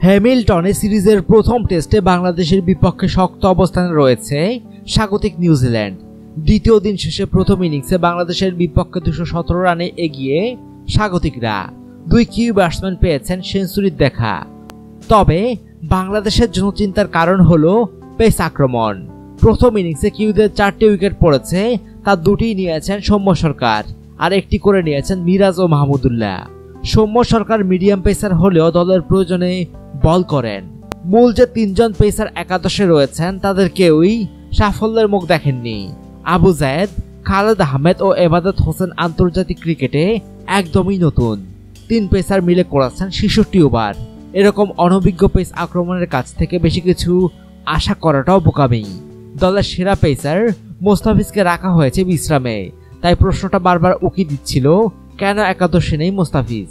হ্যামিল্টনে সিরিজের প্রথম টেস্টে বাংলাদেশের বিপক্ষে শক্ত অবস্থানে রয়েছে স্বাগতিক নিউজিল্যান্ড। দ্বিতীয় দিন শেষে প্রথম ইনিংসে বাংলাদেশের বিপক্ষে 217 রানে এগিয়ে স্বাগতিকরা। দুই কিউ ব্যাটসম্যান পেয়েছেন সেঞ্চুরির দেখা। তবে বাংলাদেশের জন্য চিন্তার কারণ হলো পেস আক্রমণ। প্রথম ইনিংসে কিউদের 4টি উইকেট পড়েছে, তার 2টি নিয়েছেন সৌম্য সরকার আর 1টি করে নিয়েছেন মিরাজ ও মাহমুদুল্লাহ। সৌম্য সরকার মিডিয়াম পেসার হলেও দলের প্রয়োজনে বল করেন। মূল যে 3 জন পেসার একাদশে রয়েছেন তাদের কেউই সাফল্যের মুখ দেখেননি। আবু জায়েদ, খালেদ আহমেদ ও এবাদত হোসেন আন্তর্জাতিক ক্রিকেটে একদমই নতুন। 3 পেসার মিলে করেছেন 66 ওভার। এরকম অনভিজ্ঞ পেস আক্রমণের কাছ থেকে বেশি কিছু আশা করাটাও বোকামি। দলের সেরা পেসার মোস্তাফিজকে রাখা হয়েছে বিশ্রামে, তাই প্রশ্নটা বারবার উকি দিচ্ছিল কেন একাদশে নেই মোস্তাফিজ।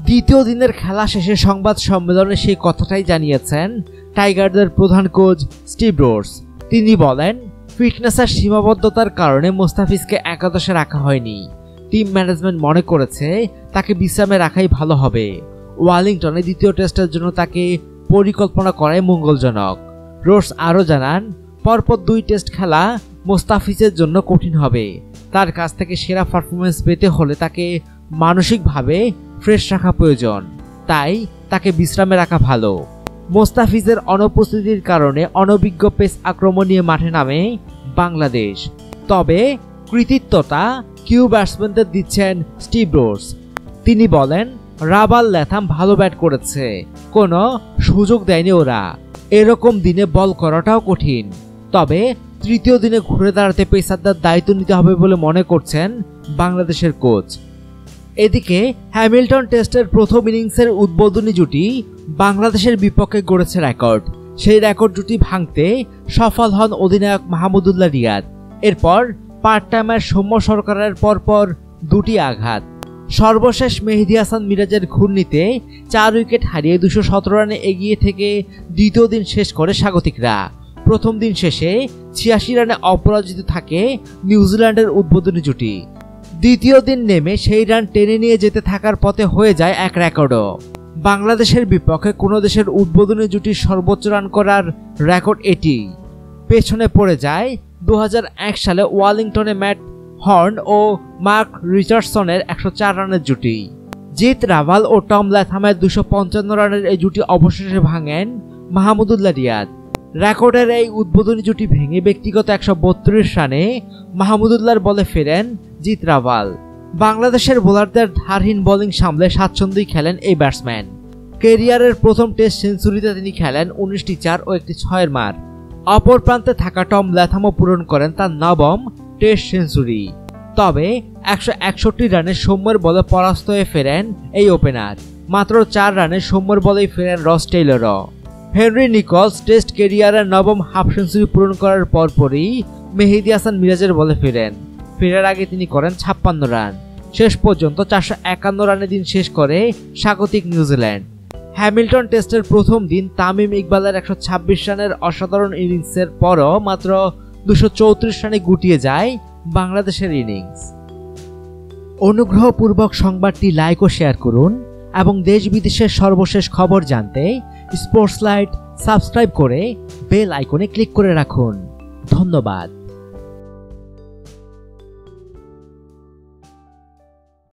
দ্বিতীয় দিনের খেলা শেষে সংবাদ সম্মেলনে সেই কথাটাই জানিয়েছেন টাইগারদের প্রধান কোচ স্টিভ রোডস। তিনি বলেন, ফিটনেসের সীমাবদ্ধতার কারণে মোস্তাফিজকে একাদশে রাখা হয়নি। টিম ম্যানেজমেন্ট মনে করেছে তাকে বিশ্রামে রাখাই ভালো হবে। ওয়ালিংটনে দ্বিতীয় টেস্টের জন্য তাকে পরিকল্পনা করাই মঙ্গলজনক। রোডস আরও জানান, পরপর 2 টেস্ট খেলা মোস্তাফিজের জন্য কঠিন হবে। তার কাছ থেকে সেরা পারফরমেন্স পেতে হলে তাকে মানসিকভাবে ফ্রেশ রাখা প্রয়োজন, তাই তাকে বিশ্রামে রাখা ভালো। মোস্তাফিজের অনুপস্থিতির কারণে অনভিজ্ঞ পেস আক্রমণ নিয়ে মাঠে নামে বাংলাদেশ। তবে কৃতিত্বটা কিউ ব্যাটসম্যানদের দিচ্ছেন স্টিভ রোডস। তিনি বলেন, রাবাল ল্যাথাম ভালো ব্যাট করেছে, কোনো সুযোগ দেয়নি ওরা। এরকম দিনে বল করাটাও কঠিন। তবে তৃতীয় দিনে ঘুরে দাঁড়াতে পেসারদের দায়িত্ব নিতে হবে বলে মনে করছেন বাংলাদেশের কোচ। এদিকে হ্যামিল্টন টেস্টের প্রথম ইনিংসের উদ্বোধনী জুটি বাংলাদেশের বিপক্ষে গড়েছে রেকর্ড। সেই রেকর্ড জুটি ভাঙতে সফল হন অধিনায়ক মাহমুদুল্লাহ রিয়াদ। এরপর পার্ট টাইমার সৌম্য সরকারের পরপর 2টি আঘাত। সর্বশেষ মেহেদী হাসান মিরাজের ঘূর্ণিতে 4 উইকেট হারিয়ে 217 রানে এগিয়ে থেকে দ্বিতীয় দিন শেষ করে স্বাগতিকরা। প্রথম দিন শেষে 86 রানে অপরাজিত থাকে নিউজিল্যান্ডের উদ্বোধনী জুটি। দ্বিতীয় দিন নেমে সেই রান টেনে নিয়ে যেতে থাকার পথে হয়ে যায় এক রেকর্ডও। বাংলাদেশের বিপক্ষে কোনো দেশের উদ্বোধনী জুটির সর্বোচ্চ রান করার রেকর্ড এটি। পেছনে পড়ে যায় 2001 সালে ওয়ালিংটনে ম্যাট হর্ন ও মার্ক রিচার্ডসনের 104 রানের জুটি। জিত রাভাল ও টম ল্যাথামের 255 রানের এই জুটি অবশেষে ভাঙেন মাহমুদুল্লাহ রিয়াদ। রেকর্ডের এই উদ্বোধনী জুটি ভেঙে ব্যক্তিগত 132 রানে মাহমুদুল্লাহর বলে ফেরেন জিত রাভাল। বাংলাদেশের বোলারদের ধারহীন বোলিং সামলে স্বাচ্ছন্দ্যই খেলেন এই ব্যাটসম্যান। ক্যারিয়ারের প্রথম টেস্ট সেঞ্চুরিতে তিনি খেলেন 19টি 4 ও 1টি 6-এর মার। অপর প্রান্তে থাকা টম ল্যাথামও পূরণ করেন তার নবম টেস্ট সেঞ্চুরি। তবে 161 রানে সৌম্যের বলে পরাস্ত হয়ে ফেরেন এই ওপেনার। মাত্র 4 রানে সৌম্যের বলেই ফেরেন রস টেইলরও। হেনরি নিকলস টেস্ট ক্যারিয়ারের নবম হাফ সেঞ্চুরি পূরণ করার পরপরই মেহেদী হাসান মিরাজের বলে ফেরেন। ফেরার আগে তিনি করেন 56 রান। শেষ পর্যন্ত 451 রানে দিন শেষ করে স্বাগতিক নিউজিল্যান্ড। হ্যামিল্টন টেস্টের প্রথম দিন তামিম ইকবালের 126 রানের অসাধারণ ইনিংসের পরও মাত্র 234 রানে গুটিয়ে যায় বাংলাদেশের ইনিংস। অনুগ্রহপূর্বক সংবাদটি লাইক ও শেয়ার করুন এবং দেশ বিদেশের সর্বশেষ খবর জানতে স্পোর্টস লাইট সাবস্ক্রাইব করে বেল আইকনে ক্লিক করে রাখুন। ধন্যবাদ।